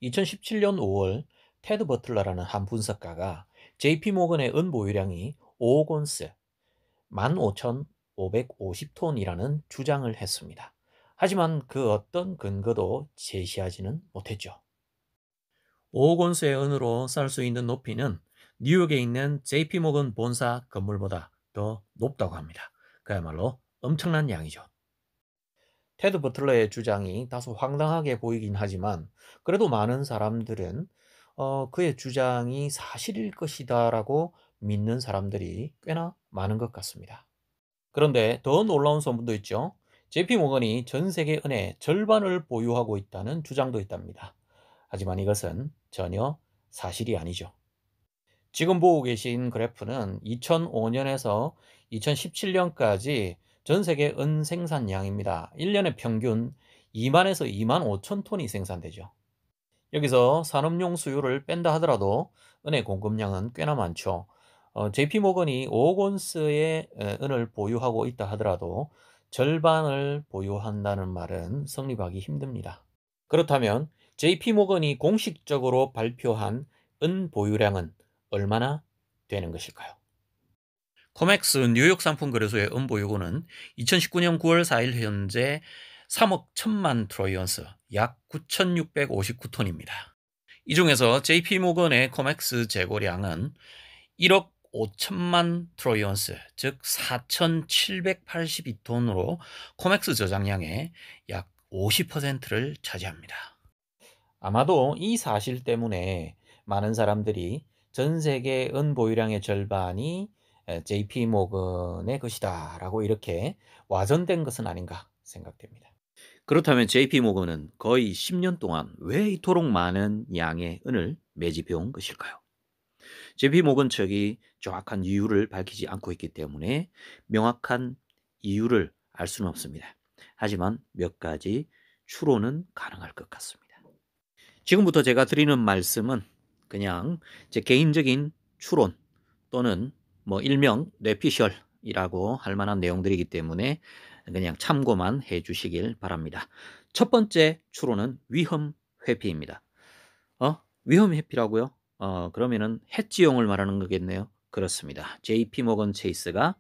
2017년 5월 테드 버틀러라는 한 분석가가 JP 모건의 은보유량이 5억 온스 15,550톤이라는 주장을 했습니다. 하지만 그 어떤 근거도 제시하지는 못했죠. 5억 온스의 은으로 쌀 수 있는 높이는 뉴욕에 있는 JP 모건 본사 건물보다 더 높다고 합니다. 그야말로 엄청난 양이죠. 테드 버틀러의 주장이 다소 황당하게 보이긴 하지만 그래도 많은 사람들은 그의 주장이 사실일 것이다라고 믿는 사람들이 꽤나 많은 것 같습니다. 그런데 더 놀라운 소문도 있죠. JP 모건이 전 세계 은의 절반을 보유하고 있다는 주장도 있답니다. 하지만 이것은 전혀 사실이 아니죠. 지금 보고 계신 그래프는 2005년에서 2017년까지 전 세계 은 생산량입니다. 1년에 평균 2만에서 2만 5천 톤이 생산되죠. 여기서 산업용 수요를 뺀다 하더라도 은의 공급량은 꽤나 많죠. JP 모건이 5억 온스의 은을 보유하고 있다 하더라도 절반을 보유한다는 말은 성립하기 힘듭니다. 그렇다면 JP 모건이 공식적으로 발표한 은 보유량은 얼마나 되는 것일까요? 코맥스 뉴욕 상품 거래소의 은 보유고는 2019년 9월 4일 현재 3억 1천만 트로이언스, 약 9,659톤입니다. 이 중에서 JP 모건의 코맥스 재고량은 1억 5천만 트로이언스, 즉 4,782톤으로 코맥스 저장량의 약 50%를 차지합니다. 아마도 이 사실 때문에 많은 사람들이 전 세계 은 보유량의 절반이 JP 모건의 것이다라고 이렇게 와전된 것은 아닌가 생각됩니다. 그렇다면 JP 모건은 거의 10년 동안 왜 이토록 많은 양의 은을 매집해 온 것일까요? JP 모건 측이 정확한 이유를 밝히지 않고 있기 때문에 명확한 이유를 알 수는 없습니다. 하지만 몇 가지 추론은 가능할 것 같습니다. 지금부터 제가 드리는 말씀은 그냥 제 개인적인 추론 또는 뭐 일명 뇌피셜이라고 할 만한 내용들이기 때문에 그냥 참고만 해 주시길 바랍니다. 첫 번째 추론은 위험 회피입니다. 위험 회피라고요? 그러면은 해지용을 말하는 거겠네요. 그렇습니다. JP 모건 체이스가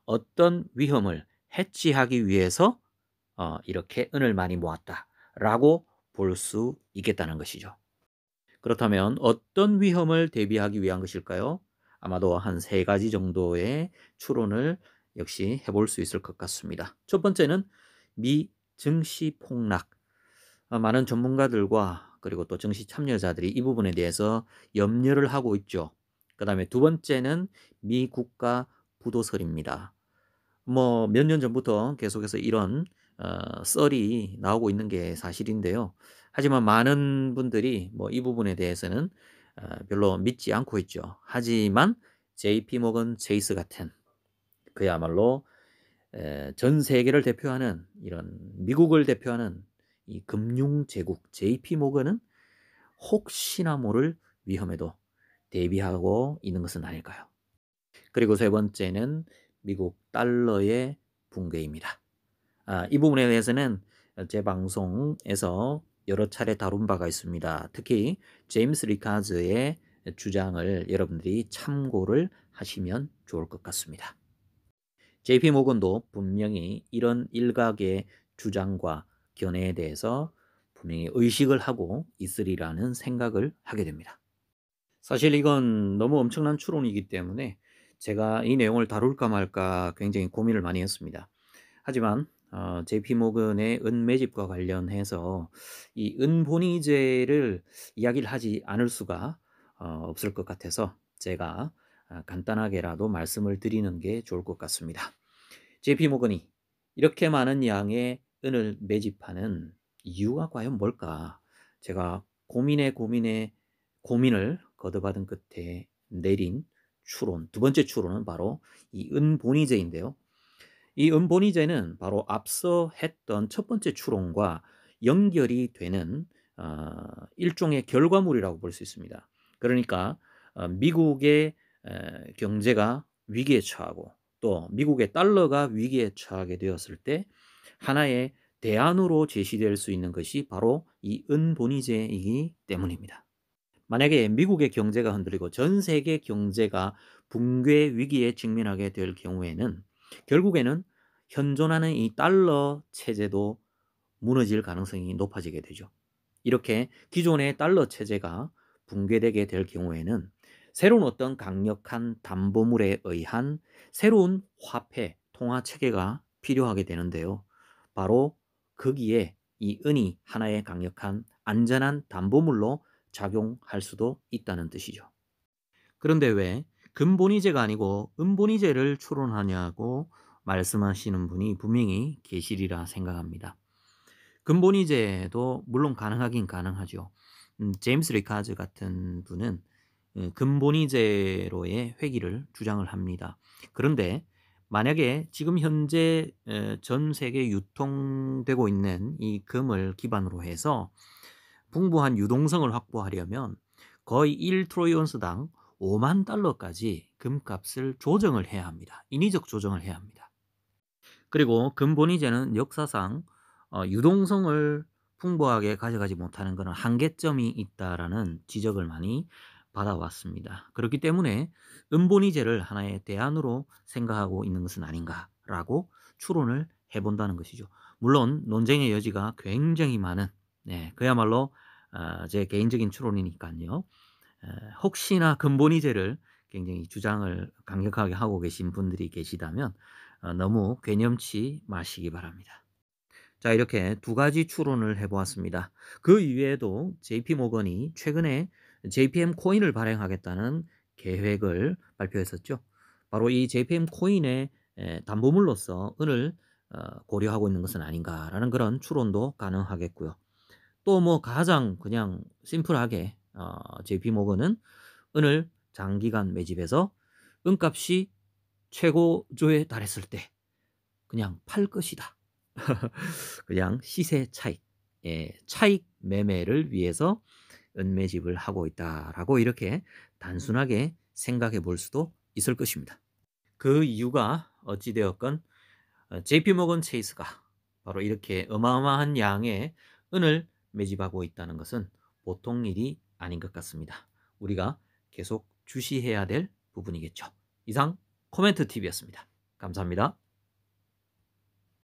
어떤 위험을 해지하기 위해서 이렇게 은을 많이 모았다라고 볼 수 있겠다는 것이죠. 그렇다면 어떤 위험을 대비하기 위한 것일까요? 아마도 한 3가지 정도의 추론을 역시 해볼 수 있을 것 같습니다. 첫 번째는 미 증시 폭락. 많은 전문가들과 그리고 또 증시 참여자들이 이 부분에 대해서 염려를 하고 있죠. 그 다음에 두 번째는 미 국가 부도설입니다. 뭐 몇 년 전부터 계속해서 이런 썰이 나오고 있는 게 사실인데요. 하지만 많은 분들이 뭐 이 부분에 대해서는 별로 믿지 않고 있죠. 하지만 JP 모건 체이스 같은 그야말로 전 세계를 대표하는 이런 미국을 대표하는 이 금융 제국 JP 모건은 혹시나 모를 위험에도 대비하고 있는 것은 아닐까요? 그리고 세 번째는 미국 달러의 붕괴입니다. 이 부분에 대해서는 제 방송에서 여러 차례 다룬 바가 있습니다. 특히 제임스 리카즈의 주장을 여러분들이 참고를 하시면 좋을 것 같습니다. JP 모건도 분명히 이런 일각의 주장과 견해에 대해서 분명히 의식을 하고 있으리라는 생각을 하게 됩니다. 사실 이건 너무 엄청난 추론이기 때문에 제가 이 내용을 다룰까 말까 굉장히 고민을 많이 했습니다. 하지만 JP 모건의 은 매집과 관련해서 이 은본위제를 이야기를 하지 않을 수가 없을 것 같아서 제가 간단하게라도 말씀을 드리는 게 좋을 것 같습니다. JP 모건이 이렇게 많은 양의 은을 매집하는 이유가 과연 뭘까? 제가 고민을 거듭하던 끝에 내린 추론, 두 번째 추론은 바로 이 은본위제인데요. 이 은본위제는 바로 앞서 했던 첫 번째 추론과 연결이 되는 일종의 결과물이라고 볼 수 있습니다. 그러니까 미국의 경제가 위기에 처하고 또 미국의 달러가 위기에 처하게 되었을 때 하나의 대안으로 제시될 수 있는 것이 바로 이 은본위제이기 때문입니다. 만약에 미국의 경제가 흔들리고 전 세계 경제가 붕괴 위기에 직면하게 될 경우에는 결국에는 현존하는 이 달러 체제도 무너질 가능성이 높아지게 되죠. 이렇게 기존의 달러 체제가 붕괴되게 될 경우에는 새로운 어떤 강력한 담보물에 의한 새로운 화폐, 통화 체계가 필요하게 되는데요. 바로 거기에 이 은이 하나의 강력한 안전한 담보물로 작용할 수도 있다는 뜻이죠. 그런데 왜 근본이제가 아니고 은본이제를 추론하냐고 말씀하시는 분이 분명히 계시리라 생각합니다. 근본이제도 물론 가능하긴 가능하죠. 제임스 리카즈 같은 분은 근본이제로의 회귀를 주장을 합니다. 그런데 만약에 지금 현재 전 세계에 유통되고 있는 이 금을 기반으로 해서 풍부한 유동성을 확보하려면 거의 1트로이온스당 5만 달러까지 금값을 조정을 해야 합니다. 인위적 조정을 해야 합니다. 그리고 근본이제는 역사상 유동성을 풍부하게 가져가지 못하는 그런 한계점이 있다라는 지적을 많이 받아왔습니다. 그렇기 때문에 은본이제를 하나의 대안으로 생각하고 있는 것은 아닌가라고 추론을 해본다는 것이죠. 물론 논쟁의 여지가 굉장히 많은, 네, 그야말로 제 개인적인 추론이니까요. 혹시나 근본이제를 굉장히 주장을 강력하게 하고 계신 분들이 계시다면 너무 괴념치 마시기 바랍니다. 자, 이렇게 두 가지 추론을 해보았습니다. 그 이외에도 JP모건이 최근에 JPM 코인을 발행하겠다는 계획을 발표했었죠. 바로 이 JPM 코인의 담보물로서 은을 고려하고 있는 것은 아닌가라는 그런 추론도 가능하겠고요. 또 뭐 가장 그냥 심플하게 JP모건은 은을 장기간 매집해서 은값이 최고조에 달했을 때 그냥 팔 것이다. 그냥 시세 차익, 차익 매매를 위해서 은매집을 하고 있다라고 이렇게 단순하게 생각해 볼 수도 있을 것입니다. 그 이유가 어찌되었건 JP모건 체이스가 바로 이렇게 어마어마한 양의 은을 매집하고 있다는 것은 보통 일이 아닌 것 같습니다. 우리가 계속 주시해야 될 부분이겠죠. 이상 코멘트 TV였습니다. 감사합니다.